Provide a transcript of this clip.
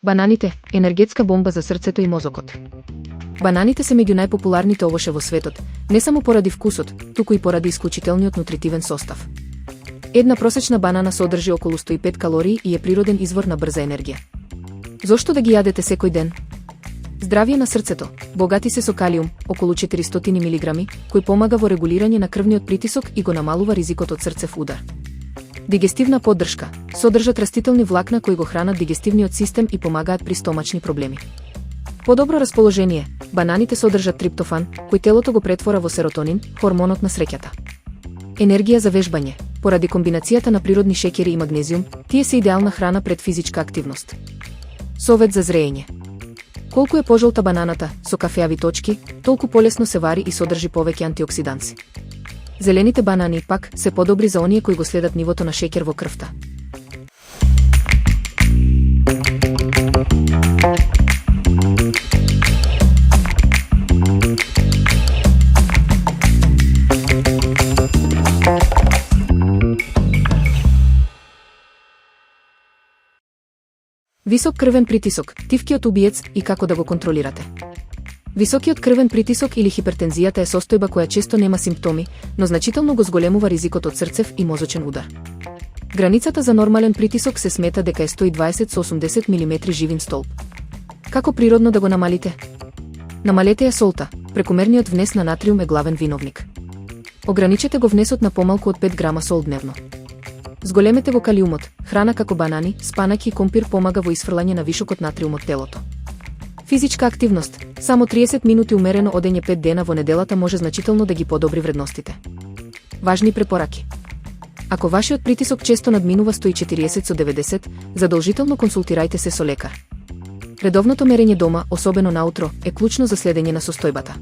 Бананите – енергетска бомба за срцето и мозокот. Бананите се меѓу најпопуларните овоше во светот, не само поради вкусот, туку и поради исклучителниот нутритивен состав. Една просечна банана содржи околу 105 калории и е природен извор на брза енергија. Зошто да ги јадете секој ден? Здравје на срцето, богати се со калиум, околу 400 мг, кој помага во регулирање на крвниот притисок и го намалува ризикот од срцев удар. Дигестивна поддршка, содржат растителни влакна кои го хранат дигестивниот систем и помагаат при стомачни проблеми. Подобро расположение, бананите содржат триптофан, кој телото го претвора во серотонин, хормонот на среќата. Енергија за вежбање, поради комбинацијата на природни шеќери и магнезиум, тие се идеална храна пред физичка активност. Совет за зреење. Колку е пожолта бананата, со кафеави точки, толку полесно се вари и содржи повеќе антиоксиданси. Зелените банани, пак, се подобри за оние кои го следат нивото на шеќер во крвта. Висок крвен притисок, тивкиот убиец и како да го контролирате. Високиот крвен притисок или хипертензијата е состојба која често нема симптоми, но значително го зголемува ризикот од срцев и мозочен удар. Границата за нормален притисок се смета дека е 120 со 80 мм живин столб. Како природно да го намалите? Намалете ја солта, прекомерниот внес на натриум е главен виновник. Ограничете го внесот на помалку од 5 грама сол дневно. Зголемете го калиумот, храна како банани, спанаки и компир помага во исфрлање на вишокот натриум од телото. Физичка активност, само 30 минути умерено одење 5 дена во неделата може значително да ги подобри вредностите. Важни препораки. Ако вашиот притисок често надминува 140 со 90, задолжително консултирајте се со лекар. Редовното мерење дома, особено наутро, е клучно за следење на состојбата.